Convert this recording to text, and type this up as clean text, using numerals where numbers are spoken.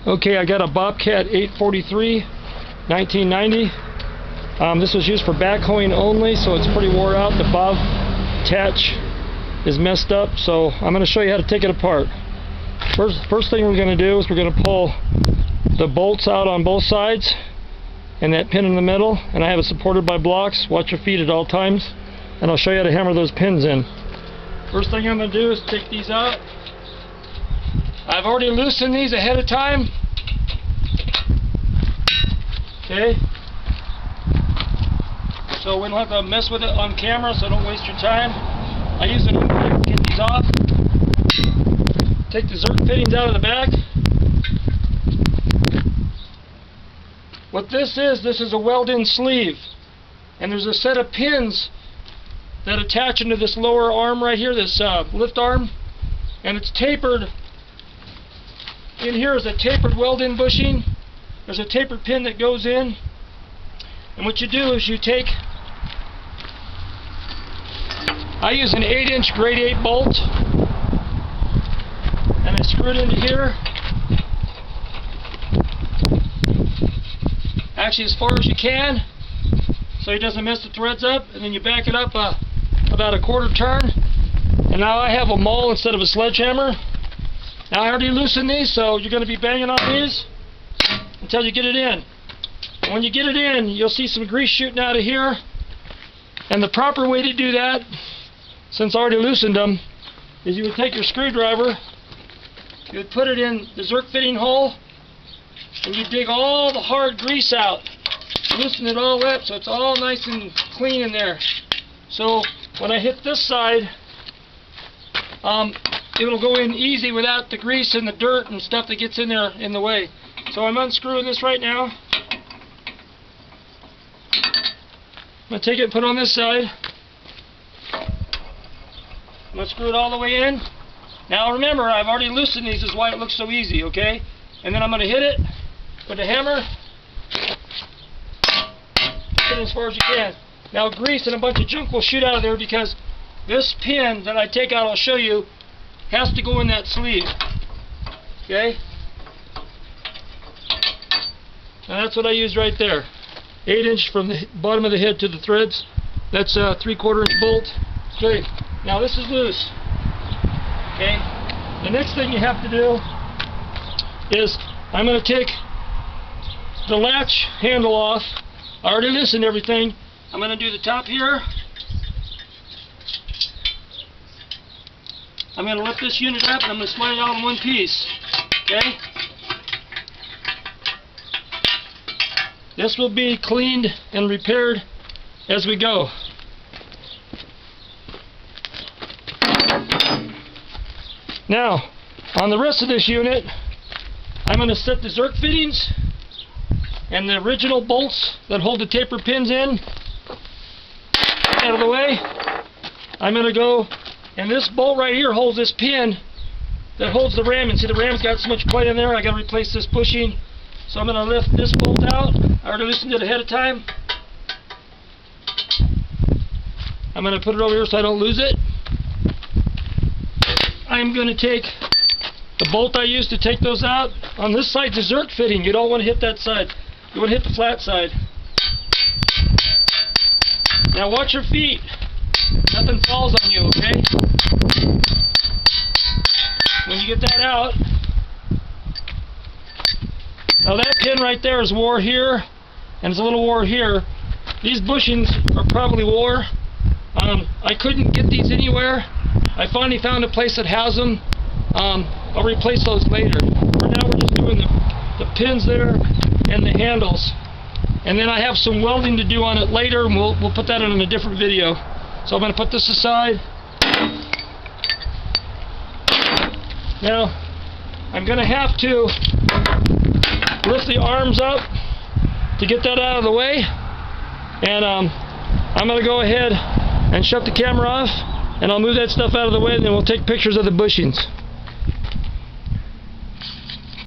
Okay, I got a Bobcat 843, 1990. This was used for backhoeing only, so it's pretty wore out. The bobtach is messed up, so I'm going to show you how to take it apart. First thing we're going to do is we're going to pull the bolts out on both sides and that pin in the middle, and I have it supported by blocks. Watch your feet at all times, and I'll show you how to hammer those pins in. First thing I'm going to do is take these out. I've already loosened these ahead of time. Okay. So we don't have to mess with it on camera, so don't waste your time. I use an opener to get these off. Take the Zerk fittings out of the back. What this is a weld-in sleeve. And there's a set of pins that attach into this lower arm right here, this lift arm. And it's tapered. In here is a tapered weld-in bushing. There's a tapered pin that goes in. And what you do is you take, I use an 8-inch grade 8 bolt, and I screw it into here. Actually, as far as you can, so it doesn't mess the threads up, and then you back it up about a quarter turn. And now I have a maul instead of a sledgehammer. Now I already loosened these, so you're going to be banging on these until you get it in. And when you get it in, you'll see some grease shooting out of here. And the proper way to do that, since I already loosened them, is you would take your screwdriver, you would put it in the Zerk fitting hole, and you dig all the hard grease out. Loosen it all up so it's all nice and clean in there. So when I hit this side, it'll go in easy without the grease and the dirt and stuff that gets in there in the way. So I'm unscrewing this right now. I'm going to take it and put it on this side. I'm going to screw it all the way in. Now remember, I've already loosened these, is why it looks so easy, okay? And then I'm going to hit it with a hammer. Hit it as far as you can. Now grease and a bunch of junk will shoot out of there because this pin that I take out, I'll show you, has to go in that sleeve. Okay? And that's what I use right there. 8-inch from the bottom of the head to the threads. That's a 3/4 inch bolt. Okay. Now this is loose. Okay? The next thing you have to do is I'm going to take the latch handle off. I already loosened everything. I'm going to do the top here. I'm going to lift this unit up and I'm going to slide it out in one piece. Okay? This will be cleaned and repaired as we go. Now, on the rest of this unit, I'm going to set the Zerk fittings and the original bolts that hold the taper pins in out of the way. I'm going to go, and this bolt right here holds this pin that holds the ram. And see, the ram's got so much plate in there, I got to replace this bushing. So I'm going to lift this bolt out. I already loosened it ahead of time. I'm going to put it over here so I don't lose it. I'm going to take the bolt I used to take those out. On this side, the Zerk fitting. You don't want to hit that side. You want to hit the flat side. Now watch your feet. Nothing falls on you, okay? When you get that out, now that pin right there is wore here, and it's a little wore here. These bushings are probably wore. I couldn't get these anywhere. I finally found a place that has them. I'll replace those later. For now we're just doing the pins there and the handles. And then I have some welding to do on it later, and we'll put that in a different video. So I'm going to put this aside. Now, I'm going to have to lift the arms up to get that out of the way. And I'm going to go ahead and shut the camera off, and I'll move that stuff out of the way, and then we'll take pictures of the bushings.